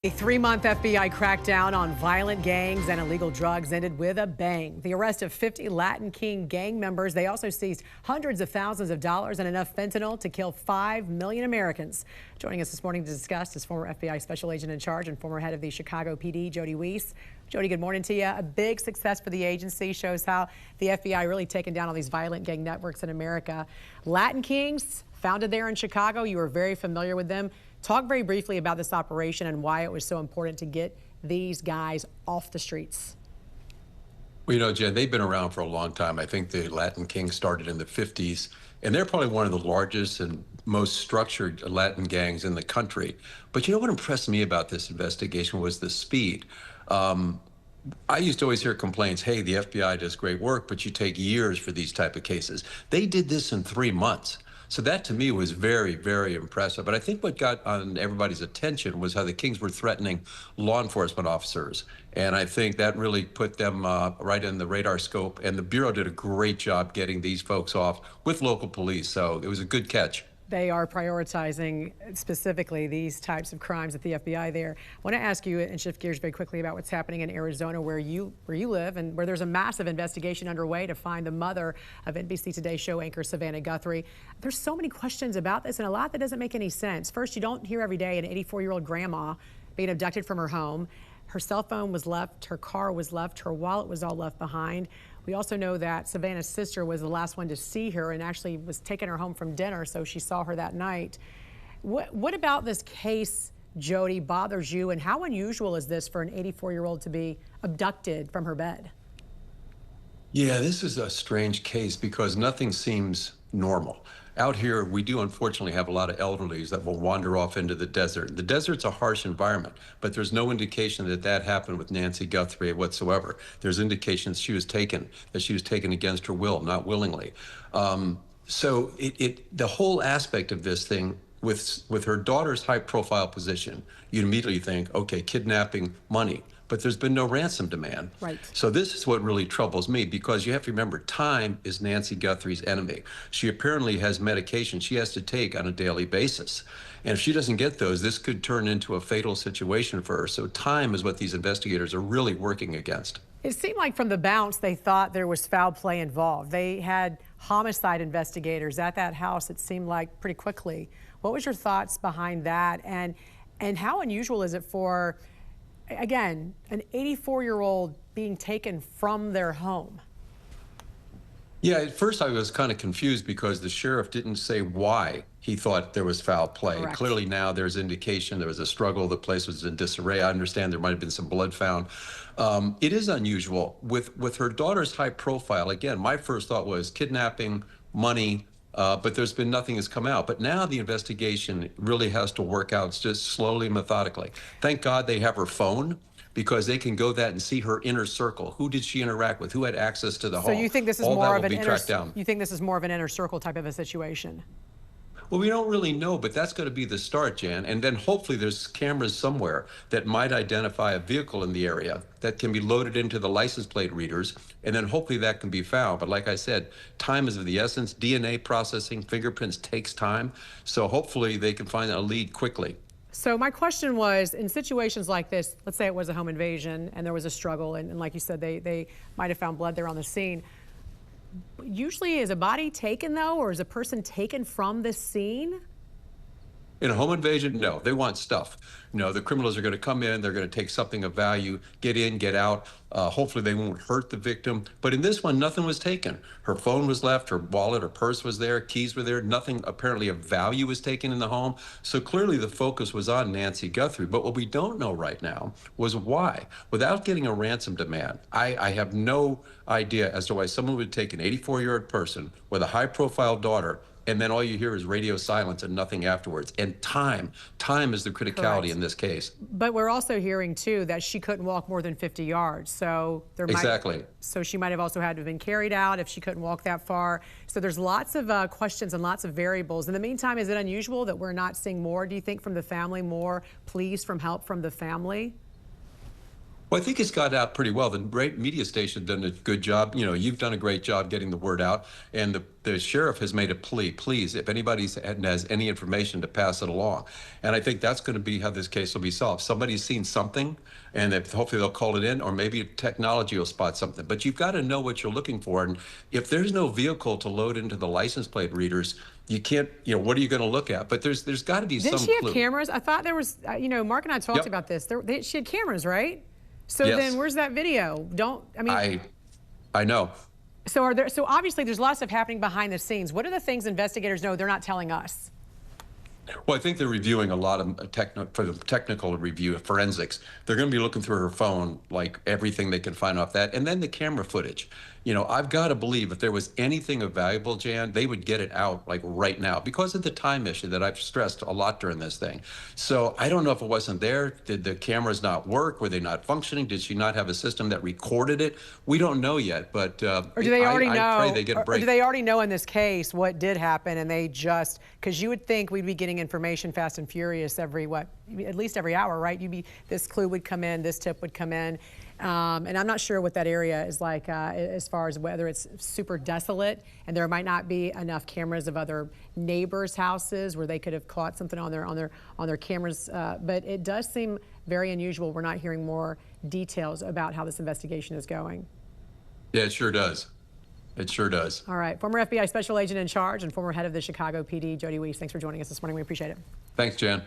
A 3-month FBI crackdown on violent gangs and illegal drugs ended with a bang. The arrest of 50 Latin King gang members. They also seized hundreds of thousands of dollars and enough fentanyl to kill 5 million Americans. Joining us this morning to discuss is former FBI Special Agent in Charge and former head of the Chicago PD, Jody Weis. Jody, good morning to you. A big success for the agency, shows how the FBI really taken down all these violent gang networks in America. Latin Kings, founded there in Chicago. You were very familiar with them. Talk very briefly about this operation and why it was so important to get these guys off the streets. Well, you know, Jen, they've been around for a long time. I think the Latin Kings started in the 50s, and they're probably one of the largest and most structured Latin gangs in the country. But you know what impressed me about this investigation was the speed. I used to always hear complaints, hey, the FBI does great work, but you take years for these type of cases. They did this in 3 months. So that to me was very, very impressive. But I think what got on everybody's attention was how the Kings were threatening law enforcement officers. And I think that really put them right in the radar scope. And the Bureau did a great job getting these folks off with local police. So it was a good catch. They are prioritizing specifically these types of crimes at the FBI there. I want to ask you and shift gears very quickly about what's happening in Arizona, where you live, and where there's a massive investigation underway to find the mother of NBC Today show anchor Jan Guthrie. There's so many questions about this and a lot that doesn't make any sense. First, you don't hear every day an 84-year-old grandma being abducted from her home. Her cell phone was left, her car was left, her wallet was all left behind. We also know that Savannah's sister was the last one to see her and actually was taking her home from dinner, so she saw her that night. What about this case, Jody, bothers you, and how unusual is this for an 84-year-old to be abducted from her bed? Yeah, this is a strange case because nothing seems normal. Out here, we do unfortunately have a lot of elderlies that will wander off into the desert. The desert's a harsh environment, but there's no indication that that happened with Nancy Guthrie whatsoever. There's indications she was taken, that she was taken against her will, not willingly. So the whole aspect of this thing, with her daughter's high-profile position, you'd immediately think, okay, kidnapping, money. But there's been no ransom demand. Right. So this is what really troubles me, because you have to remember, time is Nancy Guthrie's enemy. She apparently has medication she has to take on a daily basis. And if she doesn't get those, this could turn into a fatal situation for her. So time is what these investigators are really working against. It seemed like from the bounce they thought there was foul play involved. They had homicide investigators at that house, it seemed like, pretty quickly. What was your thoughts behind that? And how unusual is it for, again, an 84-year-old being taken from their home? Yeah, at first I was kind of confused because the sheriff didn't say why he thought there was foul play. Correct. Clearly now there's indication there was a struggle, the place was in disarray. I understand there might have been some blood found. It is unusual. With her daughter's high profile, again, my first thought was kidnapping, money, but there's been nothing has come out. But now the investigation really has to work out just slowly, methodically. Thank God they have her phone, because they can go that and see her inner circle. Who did she interact with? Who had access to the home? So you think this is All more that of will an be tracked down. you think this is more of an inner circle type of a situation? Well, we don't really know, but that's going to be the start, Jan. And then hopefully there's cameras somewhere that might identify a vehicle in the area that can be loaded into the license plate readers, and then hopefully that can be found. But like I said, time is of the essence. DNA processing, fingerprints takes time. So hopefully they can find a lead quickly. So my question was, in situations like this, let's say it was a home invasion and there was a struggle, and like you said, they might have found blood there on the scene. Usually is a body taken, though, or is a person taken from the scene? In a home invasion, no, they want stuff. No, the criminals are going to come in, they're going to take something of value, get in, get out. Hopefully they won't hurt the victim. But in this one, nothing was taken. Her phone was left, her wallet, her purse was there, keys were there. Nothing apparently of value was taken in the home. So clearly the focus was on Nancy Guthrie. But what we don't know right now was why. Without getting a ransom demand, I have no idea as to why someone would take an 84-year-old person with a high-profile daughter, and then all you hear is radio silence and nothing afterwards. And time is the criticality. Correct. In this case. But we're also hearing, too, that she couldn't walk more than 50 yards. So so she might have also had to have been carried out if she couldn't walk that far. So there's lots of questions and lots of variables. In the meantime, is it unusual that we're not seeing more, do you think, from the family, more pleas from help from the family? Well, I think it's got out pretty well. The media station done a good job. You know, you've done a great job getting the word out, and the sheriff has made a plea. Please, if anybody has any information, to pass it along. And I think that's going to be how this case will be solved. Somebody's seen something, and that hopefully they'll call it in, or maybe technology will spot something. But you've got to know what you're looking for. And if there's no vehicle to load into the license plate readers, you can't. You know, what are you going to look at? But there's got to be some clue. Didn't she have cameras? I thought there was. You know, Mark and I talked Yep. about this. She had cameras, right? So Yes. then where's that video? I know. So obviously there's a lot of stuff happening behind the scenes. What are the things investigators know they're not telling us? Well, I think they're reviewing a lot of for the technical review of forensics. They're going to be looking through her phone, like everything they can find off that, and then the camera footage. You know, I've got to believe if there was anything of valuable, Jan, they would get it out like right now because of the time issue that I've stressed a lot during this thing. So I don't know if it wasn't there. Did the cameras not work? Were they not functioning? Did she not have a system that recorded it? We don't know yet, but Or do they already know? I pray they get a break. Or do they already know in this case what did happen, and they just, because you would think we'd be getting information fast and furious every at least every hour, right? This clue would come in, this tip would come in. And I'm not sure what that area is like as far as whether it's super desolate and there might not be enough cameras of other neighbors' houses where they could have caught something on their cameras. But it does seem very unusual. We're not hearing more details about how this investigation is going. Yeah, it sure does. It sure does. All right. Former FBI Special Agent in Charge and former head of the Chicago PD, Jody Weis, thanks for joining us this morning. We appreciate it. Thanks, Jan.